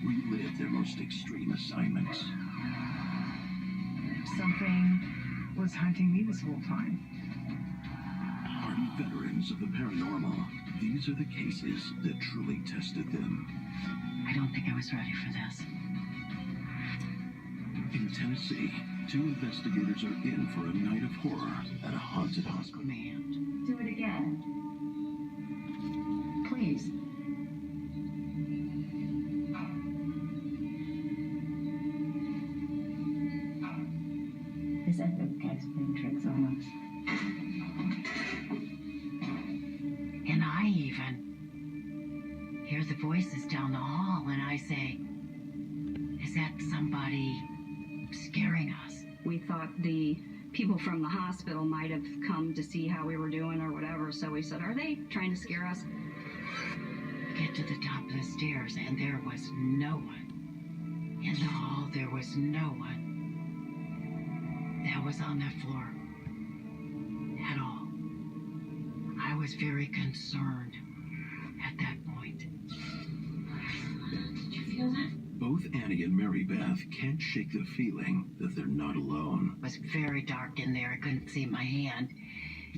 Relive their most extreme assignments. Something was hunting me this whole time. Hardened veterans of the paranormal, these are the cases that truly tested them. I don't think I was ready for this. In Tennessee, 2 investigators are in for a night of horror at a haunted hospital. Man. Do it again. Please. This epic guy's playing tricks on us. And I even hear the voices down the hall, and I say, is that somebody scaring us? We thought the people from the hospital might have come to see how we were doing or whatever, so we said, are they trying to scare us? Get to the top of the stairs, and there was no one. In the hall, there was no one that was on that floor at all. I was very concerned at that point. Did you feel that? Both Annie and Mary Beth can't shake the feeling that they're not alone. It was very dark in there. I couldn't see my hand.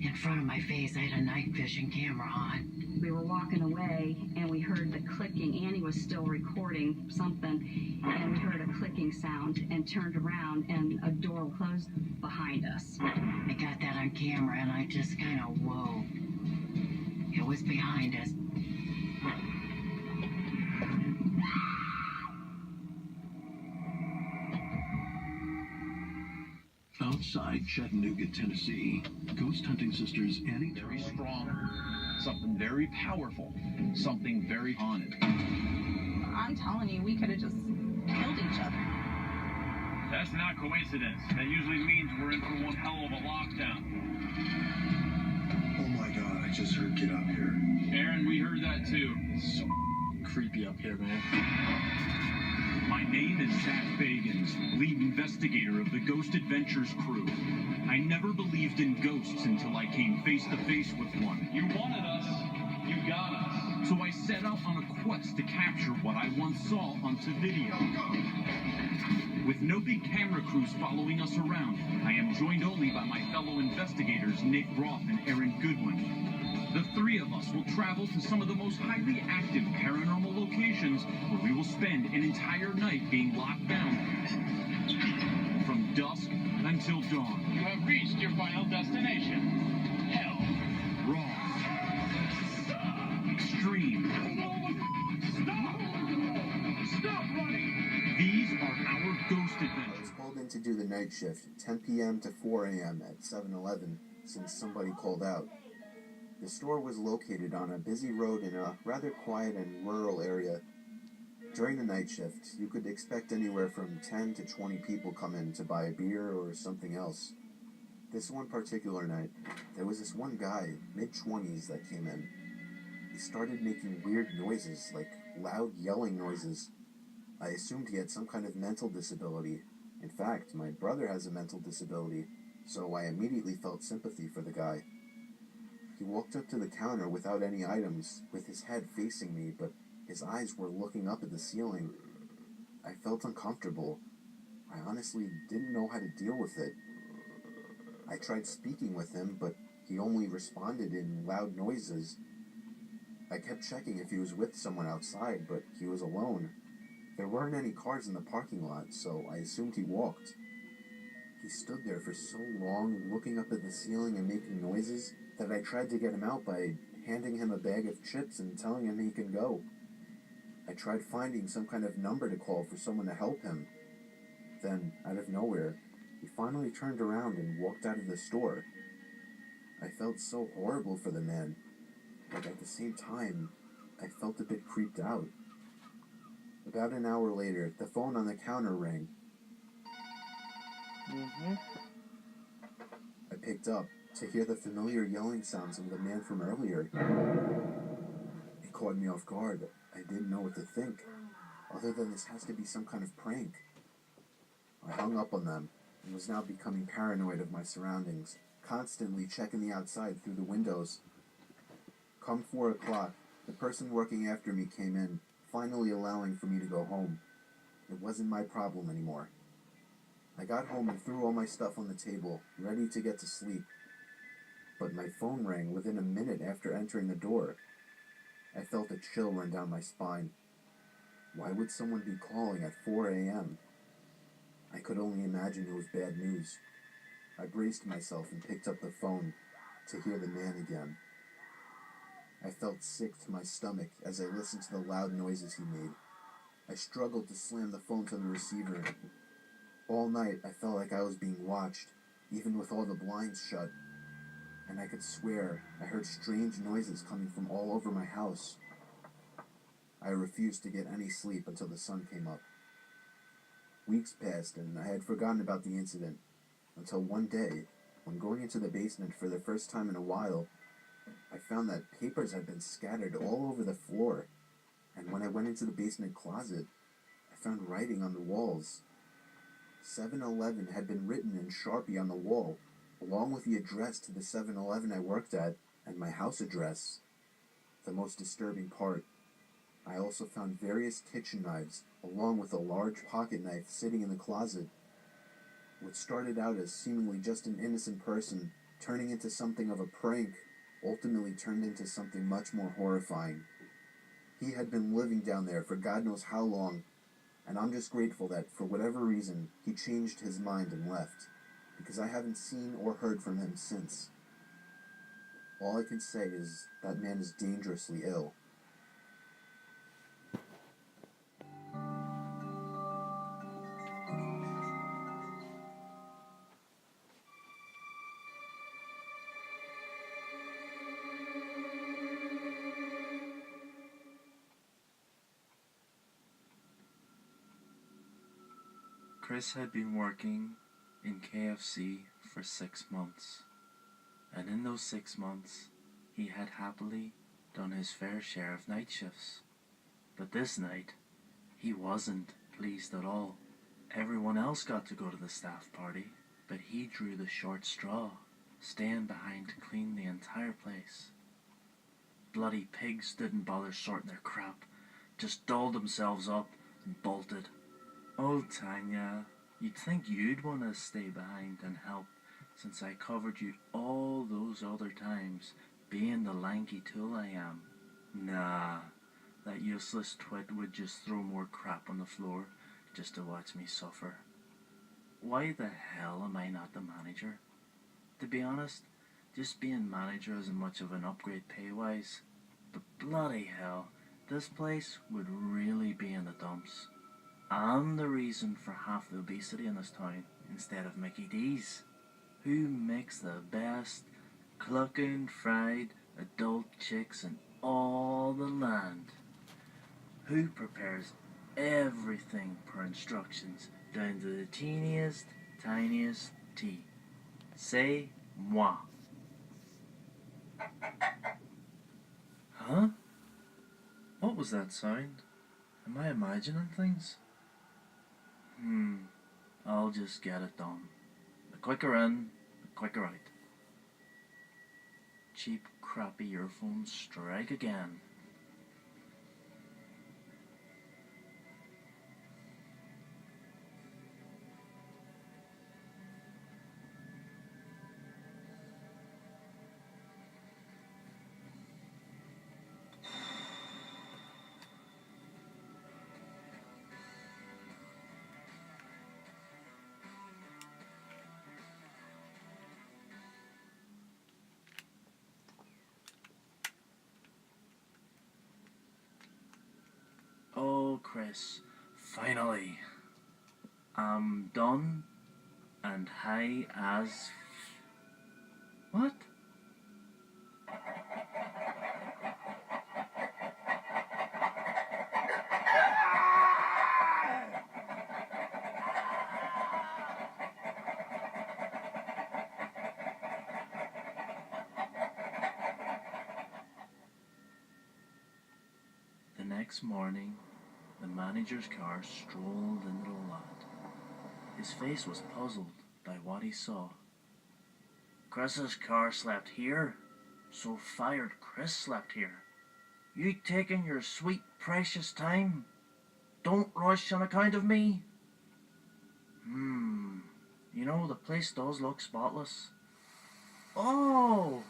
In front of my face, I had a night vision camera on. We were walking away, and we heard the clicking. Annie was still recording something, and we heard a clicking sound and turned around, and a door closed behind us. I got that on camera, and I just kind of, whoa. It was behind us. Outside Chattanooga, Tennessee, ghost hunting sisters Annie Very strong, something very powerful, something very haunted. I'm telling you, we could have just killed each other. That's not coincidence. That usually means we're in for one hell of a lockdown. Oh my god, I just heard get up here. Aaron, we heard that too. It's so creepy up here, man. My name is Zach Bagans, lead investigator of the Ghost Adventures crew. I never believed in ghosts until I came face to face with one. You wanted us. You got us. So I set out on a quest to capture what I once saw onto video. With no big camera crews following us around, I am joined only by my fellow investigators Nick Roth and Aaron Goodwin. The 3 of us will travel to some of the most highly active paranormal locations where we will spend an entire night being locked down from dusk until dawn. You have reached your final destination. Hell. Raw. Extreme. Stop running! These are our ghost I was adventures. called in to do the night shift, 10 p.m. to 4 a.m. at 7-Eleven, since somebody called out. The store was located on a busy road in a rather quiet and rural area. During the night shift, you could expect anywhere from 10 to 20 people come in to buy a beer or something else. This one particular night, there was this one guy, mid-20s, that came in. He started making weird noises, like loud yelling noises. I assumed he had some kind of mental disability. In fact, my brother has a mental disability, so I immediately felt sympathy for the guy. He walked up to the counter without any items, with his head facing me, but his eyes were looking up at the ceiling. I felt uncomfortable. I honestly didn't know how to deal with it. I tried speaking with him, but he only responded in loud noises. I kept checking if he was with someone outside, but he was alone. There weren't any cars in the parking lot, so I assumed he walked. He stood there for so long, looking up at the ceiling and making noises, that I tried to get him out by handing him a bag of chips and telling him he can go. I tried finding some kind of number to call for someone to help him. Then, out of nowhere, he finally turned around and walked out of the store. I felt so horrible for the man, but at the same time, I felt a bit creeped out. About an hour later, the phone on the counter rang. I picked up to hear the familiar yelling sounds of the man from earlier. It caught me off guard. I didn't know what to think, other than this has to be some kind of prank. I hung up on them and was now becoming paranoid of my surroundings, constantly checking the outside through the windows. Come 4 o'clock, the person working after me came in, finally allowing for me to go home. It wasn't my problem anymore. I got home and threw all my stuff on the table, ready to get to sleep. But my phone rang within a minute after entering the door. I felt a chill run down my spine. Why would someone be calling at 4 a.m.? I could only imagine it was bad news. I braced myself and picked up the phone to hear the man again. I felt sick to my stomach as I listened to the loud noises he made. I struggled to slam the phone to the receiver. All night, I felt like I was being watched, even with all the blinds shut. And I could swear I heard strange noises coming from all over my house. I refused to get any sleep until the sun came up. Weeks passed, and I had forgotten about the incident, until one day, when going into the basement for the first time in a while, I found that papers had been scattered all over the floor, and when I went into the basement closet, I found writing on the walls. 7-Eleven had been written in Sharpie on the wall, along with the address to the 7-Eleven I worked at and my house address. The most disturbing part, I also found various kitchen knives, along with a large pocket knife sitting in the closet. What started out as seemingly just an innocent person turning into something of a prank ultimately turned into something much more horrifying. He had been living down there for God knows how long, and I'm just grateful that, for whatever reason, he changed his mind and left, because I haven't seen or heard from him since. All I can say is that man is dangerously ill. Chris had been working in KFC for 6 months, and in those 6 months, he had happily done his fair share of night shifts. But this night, he wasn't pleased at all. Everyone else got to go to the staff party, but he drew the short straw, staying behind to clean the entire place. Bloody pigs didn't bother sorting their crap, just dolled themselves up and bolted. Oh, Tanya, you'd think you'd want to stay behind and help, since I covered you all those other times, being the lanky tool I am. Nah, that useless twit would just throw more crap on the floor just to watch me suffer. Why the hell am I not the manager? To be honest, just being manager isn't much of an upgrade pay-wise, but bloody hell, this place would really be in the dumps. I'm the reason for half the obesity in this town, instead of Mickey D's. Who makes the best clucking fried adult chicks in all the land? Who prepares everything per instructions, down to the teeniest, tiniest tea? C'est moi. Huh? What was that sound? Am I imagining things? I'll just get it done. The quicker in, the quicker out. Cheap, crappy earphones strike again. Oh, Chris, finally. I'm done and high as... What? The next morning, the manager's car strolled into the lot. His face was puzzled by what he saw. Chris's car slept here, so fired Chris slept here. You taking your sweet Precious time. Don't rush on account of me. You know, the place does look spotless. Oh,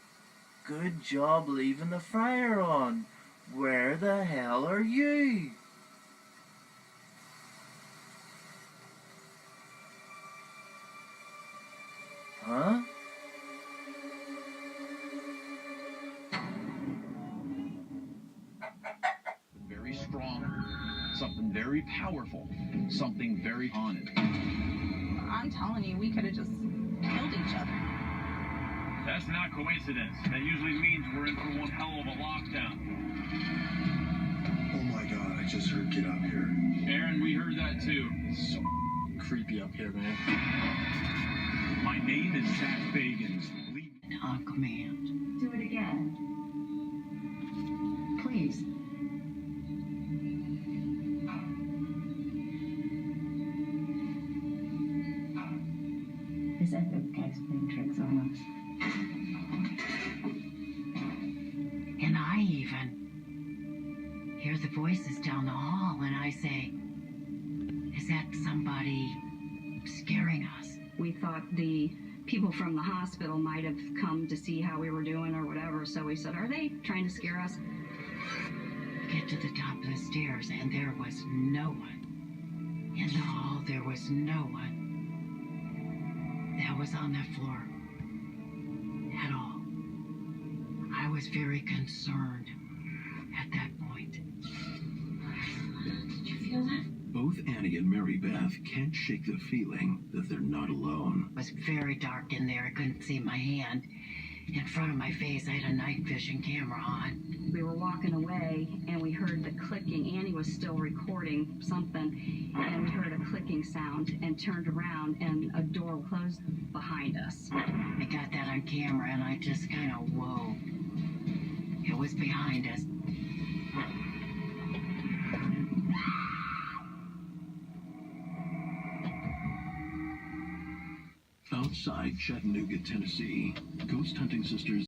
good job leaving the fryer on. Where the hell are you? Huh? Very strong, something very powerful, something very haunted. I'm telling you, we could have just killed each other. That's not coincidence. That usually means we're in for one hell of a lockdown. Oh my god, I just heard get up here. Aaron, we heard that too. It's so creepy up here, man. My name is Zach Bagans. On command. Do it again. Please. This epic guy's playing tricks on us. And I even hear the voices down the hall, and I say, is that somebody scaring us? We thought the people from the hospital might have come to see how we were doing or whatever, so we said, are they trying to scare us? Get to the top of the stairs, and there was no one. In the hall, there was no one that was on that floor at all. I was very concerned at that point. Did you feel that? Both Annie and Mary Beth can't shake the feeling that they're not alone. It was very dark in there. I couldn't see my hand. In front of my face, I had a night vision camera on. We were walking away, and we heard the clicking. Annie was still recording something, and we heard a clicking sound and turned around, and a door closed behind us. I got that on camera, and I just kind of, whoa. It was behind us. Outside Chattanooga, Tennessee, ghost hunting sisters